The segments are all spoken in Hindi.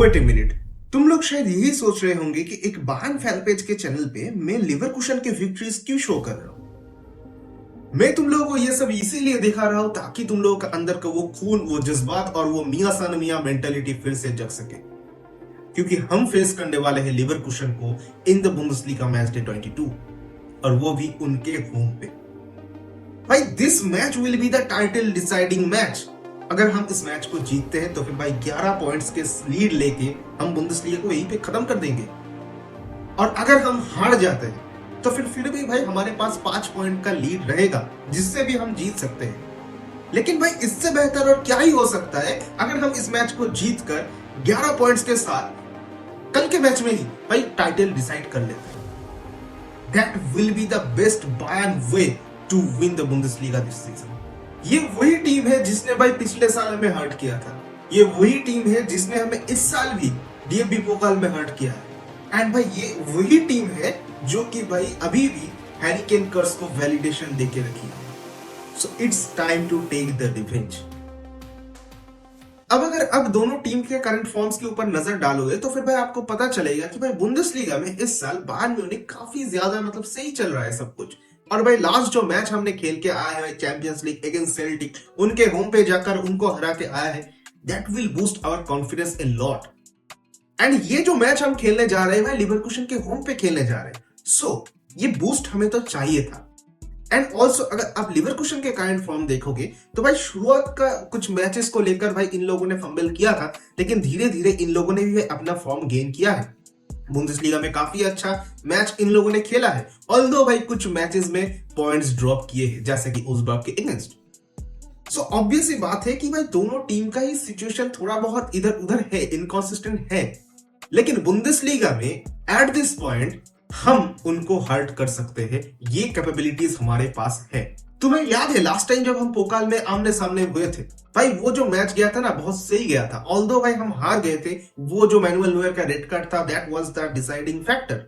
वेट ए मिनट, तुम लोग शायद यही सोच रहे होंगे कि एक बायर्न फैन पेज के चैनल पे मैं लिवरकुशन के विक्ट्रीज क्यों शो कर रहा हूं। मैं तुम लोगों को ये सब इसीलिए दिखा रहा हूं ताकि तुम लोगों का अंदर का वो खून, वो जज्बात और वो मियां सन मियां मेंटालिटी फिर से जग सके, क्योंकि हम फेस करने वाले हैं लिवरकुशन को in the Bundesliga match day 22, और वो भी उनके होम पे। भाई this match will be the title deciding match. अगर हम इस मैच को जीतते हैं तो फिर भाई 11 पॉइंट्स के लीड लेके हम बुंदेसलीगा को यहीं पे खत्म कर देंगे, और अगर हम हार जाते हैं तो फिर भी भाई हमारे पास 5 पॉइंट का लीड रहेगा जिससे भी हम जीत सकते हैं। लेकिन भाई इससे बेहतर और क्या ही हो सकता है अगर हम इस मैच को जीतकर 11 पॉइंट्स के साथ कल के मैच में ही भाई टाइटल डिसाइड कर लेते हैं। That will be the best Bayern way to win the Bundesliga this season. ये वही टीम है जिसने भाई पिछले साल हमें हर्ट किया था, ये वही टीम है जिसने हमें इस साल भी डीएफबी पोकाल में हर्ट किया है, एंड भाई ये वही टीम है जो कि भाई अभी भी हैरी केन कर्स को वैलिडेशन देके रखी है। So it's time to take the revenge. अब दोनों टीम के करंट फॉर्म्स के ऊपर नजर डालोगे तो फिर भाई आपको पता चलेगा कि भाई बुंदेसलीगा में इस साल बायर्न म्यूनिख काफी ज्यादा सही चल रहा है सब कुछ। और भाई लास्ट जो मैच हमने खेल के आया है चैंपियंस लीग अगेंस्ट सेल्टिक, उनके होम पे जाकर उनको हरा के आया है, that will boost our confidence a lot. And ये जो मैच हम खेलने जा रहे हैं भाई लिवरकुशन के होम पे खेलने जा रहे हैं, सो ये बूस्ट हमें तो चाहिए था। एंड ऑल्सो अगर आप लिवरकुशन के करंट फॉर्म देखोगे तो भाई शुरुआत का कुछ मैचेस को लेकर भाई इन लोगों ने फंबल किया था, लेकिन धीरे धीरे इन लोगों ने भी अपना फॉर्म गेन किया है। बुंदेसलीगा में काफी अच्छा मैच इन लोगों ने खेला है, ऑल्दो भाई कुछ मैचेस में पॉइंट्स ड्रॉप किए हैं जैसे कि उज़बेक के अगेंस्ट। सो ऑब्वियस सी बात है कि भाई दोनों टीम का ही सिचुएशन थोड़ा बहुत इधर उधर है, इनकंसिस्टेंट है, लेकिन बुंदेसलीगा में एट दिस पॉइंट हम उनको हर्ट कर सकते हैं, ये कैपेबिलिटीज हमारे पास है। तुम्हें याद है लास्ट टाइम जब हम पोकाल में आमने सामने हुए थे भाई, वो जो मैच गया था ना बहुत सही गया था, ऑल्दो भाई हम हार गए थे, वो जो मैनुअल नोयर का रेड कार्ड था that was the deciding factor.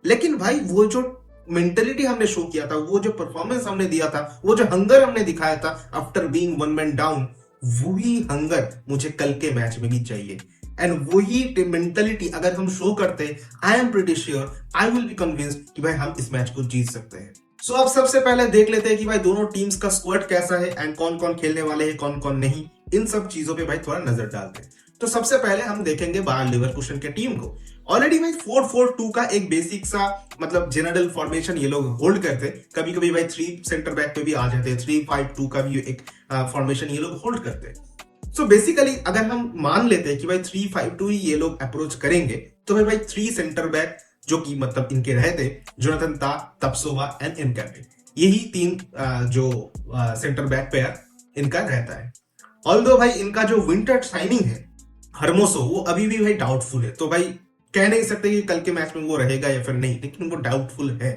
लेकिन भाई वो जो मेंटेलिटी हमने शो किया था, वो जो परफॉर्मेंस हमने दिया था, वो जो हंगर हमने दिखाया था after being one man down, वही हंगर मुझे कल के मैच में भी चाहिए। एंड वही मेंटेलिटी अगर हम शो करते, I am pretty sure, I will be convinced कि भाई हम इस मैच को जीत सकते हैं। सो अब सबसे पहले देख लेते हैं कि भाई दोनों टीम्स का स्क्वाड कैसा है एंड कौन कौन खेलने वाले हैं, कौन कौन नहीं, इन सब चीजों पे भाई थोड़ा नजर डालते हैं। तो सबसे पहले हम देखेंगे बायर्न लिवरकुशन के टीम को। ऑलरेडी भाई 4-4-2 का एक बेसिक सा जनरल फॉर्मेशन ये लोग होल्ड करते, कभी कभी भाई 3 सेंटर बैक पे भी आ जाते हैं, 3-5-2 का भी एक फॉर्मेशन ये लोग होल्ड करते हैं। सो बेसिकली अगर हम मान लेते हैं कि भाई 3-5-2 ही ये लोग अप्रोच करेंगे तो भाई 3 सेंटर बैक जो कि इनके रहे थे, जोनाथन ता, तपसोवा एंड एनकाम्बे, यही 3 जो सेंटर बैक पेयर इनका रहता है। ऑल्दो भाई इनका जो विंटर साइनिंग है हरमोसो, वो अभी भी भाई डाउटफुल है, तो भाई कह नहीं सकते कि कल के मैच में वो रहेगा या फिर नहीं, लेकिन वो डाउटफुल है।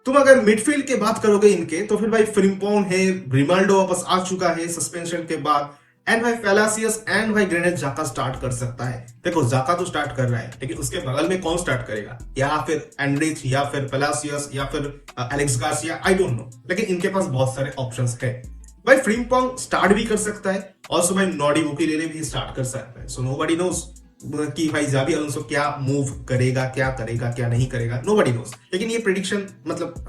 तुम अगर मिडफील्ड की बात करोगे इनके तो फिर भाई फ्रिम्पोंग है, रिमाल्डो वापस आ चुका है सस्पेंशन के बाद, एंड भाई फेलासियस एंड भाई ग्रेनिट जाका स्टार्ट कर सकता है। देखो जाका तो स्टार्ट कर रहा है, लेकिन उसके बगल में कौन स्टार्ट करेगा, या फिर एंड्रिच या फिर फेलासियस या फिर Alex Garcia, I don't know, लेकिन इनके पास बहुत सारे ऑप्शंस है। भाई फ्रिम्पोंग स्टार्ट भी कर सकता है, ऑल्सो भाई नॉडी वुकीलेले भी स्टार्ट कर सकता है। सो नोबडी नोज कि भाई जाबी अलोंसो क्या मूव करेगा, क्या नहीं करेगा, नोबडी नोज, लेकिन ये प्रेडिक्शन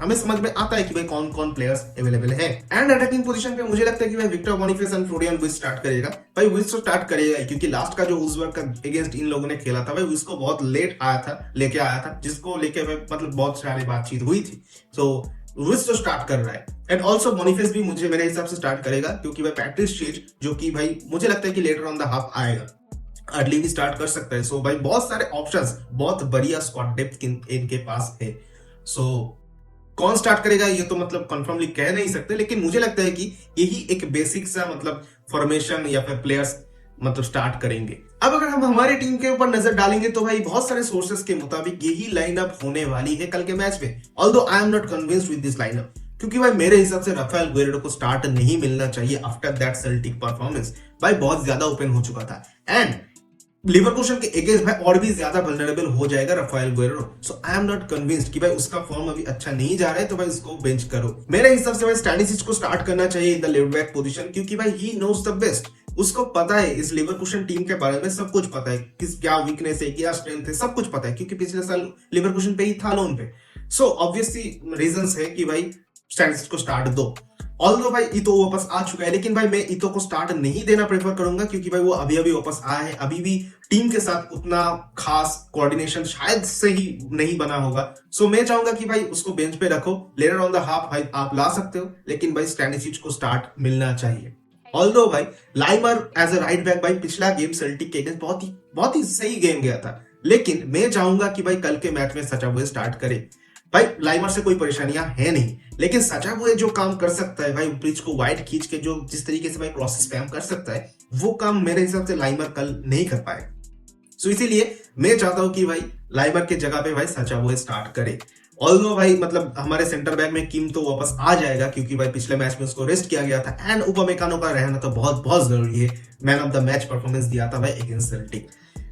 हमें समझ में आता है कि भाई कौन कौन प्लेयर्स अवेलेबल है। एंड अटैकिंग पोजीशन पे मुझे लगता है कि भाई Victor Boniface and Florian Wirtz start करेगा। भाई विर्ट्ज तो स्टार्ट करेगा क्योंकि लास्ट का जो उज़बेक का अगेंस्ट इन लोगों ने खेला था भाई उसको बहुत लेट लेके आया था, जिसको लेके बहुत सारी बातचीत हुई थी। सो विर्ट्ज तो स्टार्ट कर रहा है, एंड ऑल्सो बोनिफेस भी मेरे हिसाब से स्टार्ट करेगा, क्योंकि भाई पैट्रिस चीच जो कि भाई मुझे लगता है कि लेटर ऑन द हाफ आएगा, अर्ली भी स्टार्ट कर सकता है। सो भाई बहुत सारे ऑप्शंस, बहुत बढ़िया स्क्वाड डेप्थ इनके पास है। सो कौन स्टार्ट करेगा ये तो कंफर्मली कह नहीं सकते, लेकिन मुझे लगता है कि यही एक बेसिक सा फॉर्मेशन या फिर प्लेयर्स स्टार्ट करेंगे। अब अगर हम हमारी टीम के ऊपर नजर डालेंगे तो भाई बहुत सारे सोर्सेस के मुताबिक यही लाइनअप होने वाली है कल के मैच में, although I am not convinced with this lineup, क्योंकि भाई मेरे हिसाब से राफेल गुएरेडो को स्टार्ट नहीं मिलना चाहिए आफ्टर दैट सेल्टिक परफॉर्मेंस। भाई बहुत ज्यादा ओपन हो चुका था, एंड लिवरकुशन के अगेंस्ट भाई और भी ज्यादा वल्नरेबल हो जाएगा Rafael Guerreiro. So I am not convinced कि भाई उसका फॉर्म अभी अच्छा नहीं जा रहा है, तो भाई उसको बेंच करो। मेरे हिसाब से भाई स्टैनिसिच को स्टार्ट करना चाहिए in the left back position, क्योंकि भाई ही नोज द बेस्ट उसको पता है इस लेवरकुशन टीम के बारे में, सब कुछ पता है, किस क्या वीकनेस है, क्या स्ट्रेंथ है, सब कुछ पता है, क्योंकि पिछले साल लेवरकुशन पे ही था लोन पे। सो ऑब्वियसली रीजंस है कि भाई स्टैनिस को स्टार्ट दो। ऑल्दो भाई इतो वापस आ चुका है, लेकिन भाई मैं इतो को स्टार्ट नहीं देना प्रेफर करूंगा, क्योंकि भाई वो अभी अभी वापस आया है, अभी भी टीम के साथ उतना खास कोऑर्डिनेशन शायद से ही नहीं बना होगा। सो मैं चाहूंगा कि भाई उसको बेंच पे रखो, लेटर ऑन द हाफ भाई आप ला सकते हो, लेकिन भाई स्टैनिसिच को स्टार्ट मिलना चाहिए। ऑल्दो भाई लाइमर एज अ राइट बैक भाई पिछला गेम सेल्टिक के अगेंस्ट बहुत ही सही गेम गया था, लेकिन मैं चाहूंगा कि भाई कल के मैच में सचा हुए स्टार्ट करे। भाई लाइमर से कोई परेशानियां है नहीं, लेकिन सचा हुए जो काम कर सकता है भाई, पिच को वाइड खींच के जो जिस तरीके से भाई क्रॉस स्पैम कर सकता है, वो काम मेरे हिसाब से लाइमर कल नहीं कर पाए। सो इसीलिए मैं चाहता हूं कि भाई लाइमर के जगह पे भाई सचा हुए स्टार्ट करे। ऑल्दो भाई मतलब हमारे सेंटर बैक में किम तो वापस आ जाएगा, क्योंकि भाई पिछले मैच में उसको रेस्ट किया गया था, एंड उपमेकानो का रहना तो बहुत बहुत जरूरी है। Man of the match performance दिया था भाई अगेंस्ट सेल्टिक।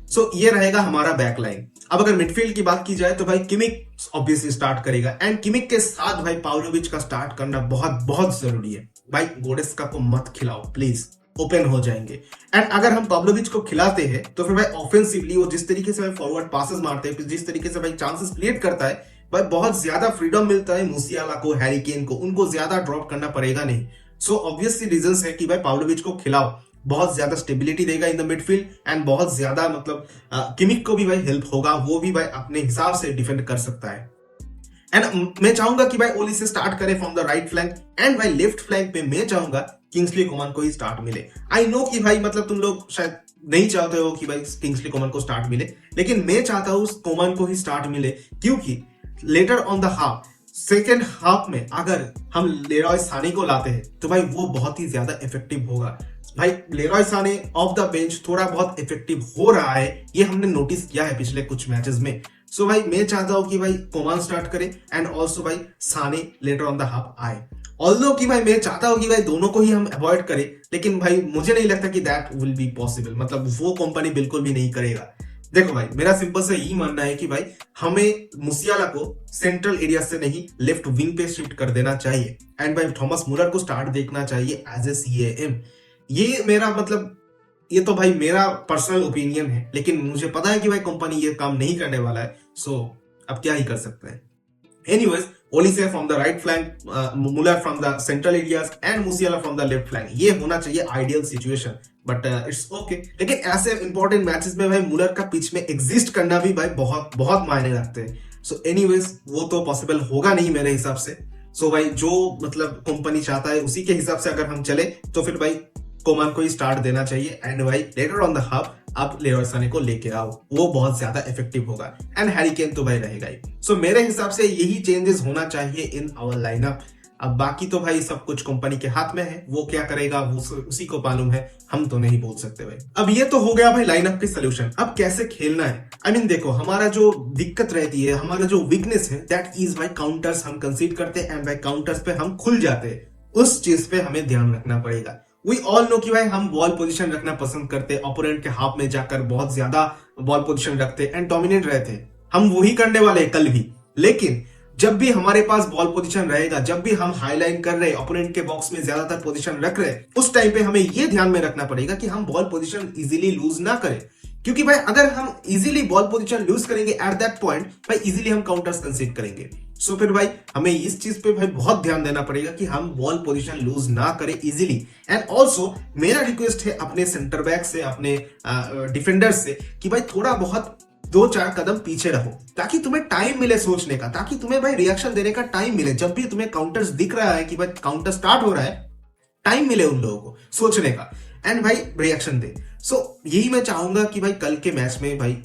सो ये रहेगा हमारा बैकलाइन। अब अगर मिडफील्ड की बात की जाए तो भाई किमिक ऑब्वियसली स्टार्ट करेगा, एंड किमिक के साथ भाई पाव्लोविच का स्टार्ट करना बहुत बहुत जरूरी है। भाई गोडेस्का को मत खिलाओ प्लीज, ओपन हो जाएंगे। एंड अगर हम पाव्लोविच को खिलाते हैं तो फिर भाई ऑफेंसिवली वो जिस तरीके से भाई फॉरवर्ड पासेस मारते हैं, जिस तरीके से भाई चांसेस क्रिएट करता है, भाई बहुत ज्यादा फ्रीडम मिलता है मूसियाला को, हैरी केन को, उनको ज्यादा ड्रॉप करना पड़ेगा नहीं। सो ऑब्वियसली रीजंस है कि भाई पाव्लोविच को खिलाओ, बहुत ज्यादा स्टेबिलिटी देगा इन द मिडफील्ड, एंड बहुत ज्यादा मतलब किमिक को भी भाई हेल्प होगा, वो भी भाई अपने हिसाब से डिफेंड कर सकता है। एंड मैं चाहूंगा कि भाई ओली से स्टार्ट करे from the right flank, and भाई लेफ्ट फ्लैंक पे मैं चाहूंगा किंग्सली कोमान को ही स्टार्ट मिले। आई नो कि भाई मतलब तुम लोग शायद नहीं चाहते हो कि भाई किंग्सली कोमान को स्टार्ट मिले, लेकिन मैं चाहता हूं कोमान को ही स्टार्ट मिले, क्योंकि later on the half second half में अगर हम लेरॉय साने को लाते हैं तो भाई वो बहुत ही ज्यादा इफेक्टिव होगा। भाई Leroy Sane of the bench थोड़ा बहुत इफेक्टिव हो रहा है, ये हमने नोटिस किया है पिछले कुछ मैचेस में। सो भाई मैं चाहता हूं कि भाई कोमान स्टार्ट करे, एंड ऑल्सो भाई साने लेटर ऑन द हाफ आए। ऑल्दो कि भाई मैं चाहता हूं कि भाई दोनों को ही हम अवॉइड करें, लेकिन भाई मुझे नहीं लगता कि दैट विल बी पॉसिबल, मतलब वो कंपनी बिल्कुल भी नहीं करेगा। देखो भाई मेरा सिंपल से यही मानना है कि भाई हमें मूसियाला को सेंट्रल एरिया से नहीं लेफ्ट विंग पे शिफ्ट कर देना चाहिए, एंड भाई थॉमस मुलर को स्टार्ट देखना चाहिए एज ए CAM। ये मेरा मतलब ये तो भाई मेरा पर्सनल ओपिनियन है, लेकिन मुझे पता है कि भाई कंपनी ये काम नहीं करने वाला है। सो अब क्या ही कर सकते हैं। Anyways Olise from the right flank, Muller from the central areas, and Musiala from the left flank, ये होना चाहिए ideal situation, but it's okay. लेकिन ऐसे इंपॉर्टेंट मैचेस में भाई मुलर का पिच में एग्जिस्ट करना भी भाई बहुत बहुत मायने रखते हैं। सो एनीवेज वो तो पॉसिबल होगा नहीं मेरे हिसाब से। सो भाई जो मतलब कंपनी चाहता है उसी के हिसाब से अगर हम चले तो फिर भाई कोमान को ही स्टार्ट देना चाहिए, एंड भाई लेटर ऑन द हाफ आप लेरॉय साने को लेके आओ, वो बहुत ज्यादा इफेक्टिव होगा, एंड हैरी केन तो भाई रहेगा ही। सो मेरे हिसाब से यही चेंजेस होना चाहिए इन आवर लाइनअप। अब बाकी तो भाई सब कुछ कंपनी के हाथ में है, वो क्या करेगा वो उसी को मालूम है, हम तो नहीं बोल सकते भाई। अब ये तो हो गया भाई लाइनअप के सोल्यूशन, अब कैसे खेलना है। आई मीन देखो हमारा जो दिक्कत रहती है, हमारा जो वीकनेस है, दैट इज भाई काउंटर्स हम कंसीड करते हैं, एंड भाई काउंटर्स पे हम खुल जाते हैं, उस चीज पे हमें ध्यान रखना पड़ेगा। वी ऑल नो कि भाई हम बॉल पोजीशन रखना पसंद करते, ओपोनेंट के हाफ में जाकर बहुत ज्यादा बॉल पोजीशन रखते एंड डोमिनेट रहते, हम वही करने वाले कल भी। लेकिन जब भी हमारे पास बॉल पोजीशन रहेगा, जब भी हम हाई लाइन कर रहे, ओपोनेंट के बॉक्स में ज्यादातर पोजीशन रख रहे, उस टाइम पे हमें ये ध्यान में रखना पड़ेगा कि हम बॉल पोजीशन इजीली लूज ना करें, क्योंकि भाई अगर हम इजीली बॉल पोजीशन लूज करेंगे एट दैट पॉइंट, भाई इजीली हम काउंटर्स कंसीड करेंगे। सो फिर भाई हमें इस चीज पे भाई बहुत ध्यान देना पड़ेगा कि हम बॉल पोजीशन लूज ना करें इजीली। एंड ऑल्सो मेरा रिक्वेस्ट है अपने सेंटर बैक से, अपने डिफेंडर्स से, कि भाई थोड़ा बहुत 2-4 कदम पीछे रहो, ताकि तुम्हें टाइम मिले सोचने का, ताकि तुम्हें भाई रिएक्शन देने का टाइम मिले। जब भी तुम्हें काउंटर्स दिख रहा है कि भाई काउंटर स्टार्ट हो रहा है, टाइम मिले उन लोगों को सोचने का, एंड भाई रिएक्शन दे। सो यही मैं चाहूंगा कि भाई कल के मैच में भाई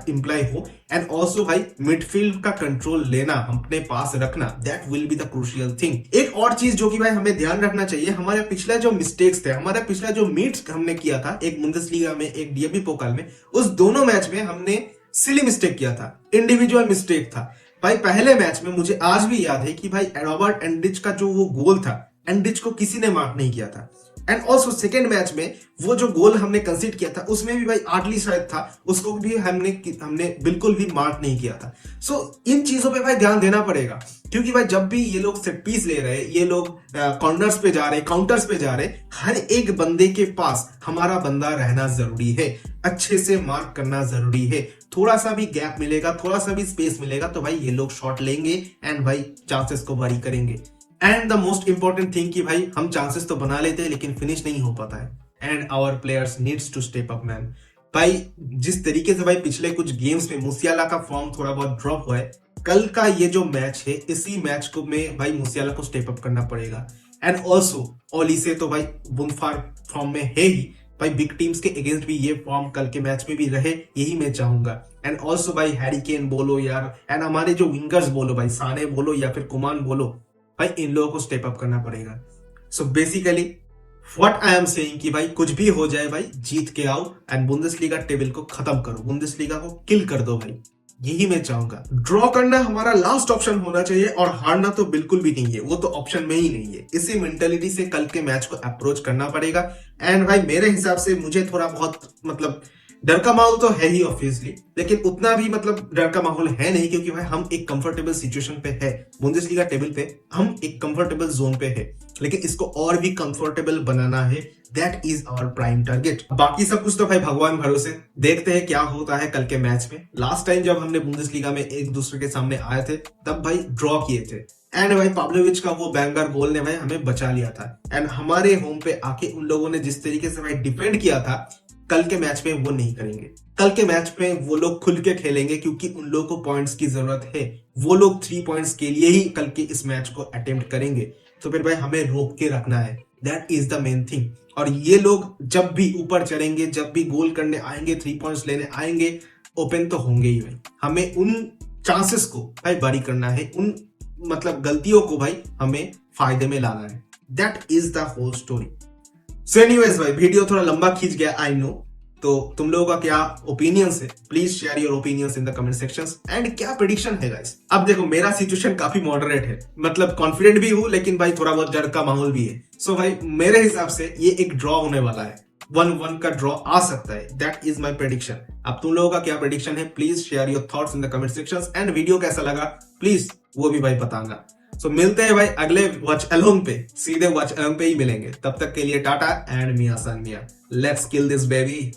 इंप्लाई हो, एंड ऑल्सो भाई मिडफील्ड का कंट्रोल लेना, अपने पास रखना, that will be the crucial thing. एक और चीज जो कि भाई हमें ध्यान रखना चाहिए, हमारे पिछला जो मिस्टेक्स थे, हमारा पिछला जो मीट्स हमने किया था, एक बुंदेसलीगा में, एक डीएबी पोकाल में, उस दोनों मैच में हमने सिली मिस्टेक किया था, इंडिविजुअल मिस्टेक था। भाई पहले मैच में मुझे आज भी याद है कि भाई रॉबर्ट एंड्रिच का जो वो गोल था, एंड्रिच को किसी ने मार्क नहीं किया था। एंड ऑल्सो सेकेंड मैच में वो जो गोल हमने कंसीड किया था उसमें भी भाई आर्टली शायद था, उसको भी हमने बिल्कुल भी मार्क नहीं किया था। सो इन चीजों पे भाई ध्यान देना पड़ेगा, क्योंकि भाई जब भी ये लोग सेट पीस ले रहे, ये लोग कॉर्नर्स पे जा रहे, काउंटर्स पे जा रहे, हर एक बंदे के पास हमारा बंदा रहना जरूरी है, अच्छे से मार्क करना जरूरी है। थोड़ा सा भी गैप मिलेगा, थोड़ा सा भी स्पेस मिलेगा तो भाई ये लोग शॉट लेंगे एंड भाई चांसेस को बरी करेंगे। And the most important thing कि भाई हम चांसेस तो बना लेते हैं लेकिन फिनिश नहीं हो पाता है। And our players needs to step up man. भाई जिस तरीके से भाई पिछले कुछ गेम्स में मूसियाला का फॉर्म थोड़ा बहुत ड्रॉप हुआ है, कल का ये जो मैच है इसी मैच को में भाई मूसियाला को स्टेप अप करना पड़ेगा। एंड ऑल्सो ओलीसे तो भाई बुनफार फॉर्म में है ही, भाई बिग टीम्स के अगेंस्ट भी ये फॉर्म कल के मैच में भी रहे, यही मैं चाहूंगा। एंड ऑल्सो भाई हैरी केन बोलो यार, एंड हमारे जो विंगर्स बोलो, भाई साने बोलो या फिर कुमान बोलो, भाई इन लोगों को स्टेप अप करना पड़ेगा। So basically what I am saying कि भाई कुछ भी हो जाए भाई जीत के आओ एंड बुंदेसलीगा टेबल को खत्म करो, बुंदेसलीगा को किल कर दो भाई, यही मैं चाहूंगा। ड्रॉ करना हमारा लास्ट ऑप्शन होना चाहिए और हारना तो बिल्कुल भी नहीं है, वो तो ऑप्शन में ही नहीं है। इसी मेंटेलिटी से कल के मैच को अप्रोच करना पड़ेगा। एंड भाई मेरे हिसाब से मुझे थोड़ा बहुत मतलब डर का माहौल तो है ही ऑब्वियसली, लेकिन उतना भी मतलब डर का माहौल है नहीं, क्योंकि भाई हम एक कंफर्टेबल सिचुएशन पे है, बुंदेसलीगा टेबल पे हम एक कंफर्टेबल जोन पे है, लेकिन इसको और भी कंफर्टेबल बनाना है। That is our prime target. बाकी सब कुछ तो भाई भगवान भरोसे, देखते हैं क्या होता है कल के मैच में। लास्ट टाइम जब हमने बुंदेसलीगा में एक दूसरे के सामने आए थे तब भाई ड्रॉ किए थे, एंड भाई पाब्लोविच का वो बैंगर गोल ने भाई हमें बचा लिया था। एंड हमारे होम पे आके उन लोगों ने जिस तरीके से भाई डिफेंड किया था, कल के मैच में वो नहीं करेंगे। कल के मैच में वो लोग खुल के खेलेंगे, क्योंकि उन लोगों को पॉइंट्स की जरूरत है। वो लोग 3 पॉइंट्स के लिए ही कल के इस मैच को अटेम्प्ट करेंगे, तो फिर भाई हमें रोक के रखना है। That is the main thing. और ये लोग जब भी ऊपर चढ़ेंगे, जब भी गोल करने आएंगे, 3 पॉइंट्स लेने आएंगे, ओपन तो होंगे ही भाई। हमें उन चांसेस को भाई बारी करना है, उन मतलब गलतियों को भाई हमें फायदे में लाना है। That is the whole story. So anyways भाई वीडियो थोड़ा लंबा खींच गया, आई नो, तो तुम लोगों का क्या ओपिनियंस है, please share your opinions in the comment sections. And क्या प्रेडिक्शन है गाइस। अब देखो मेरा सिचुएशन काफी मॉडरेट है, मतलब कॉन्फिडेंट भी हूं लेकिन भाई थोड़ा बहुत डर का माहौल भी है। सो भाई मेरे हिसाब से ये एक ड्रॉ होने वाला है, 1-1 का ड्रॉ आ सकता है। That is my prediction. अब तुम लोगों का क्या प्रेडिक्शन है, please share your thoughts in the comment sections. And video कैसा लगा प्लीज वो भी भाई बताना। सो मिलते हैं भाई अगले वॉच अलोंग पे, सीधे वॉच अलोंग पे ही मिलेंगे। तब तक के लिए टाटा एंड मियां सन मियां, लेट्स किल दिस बेबी।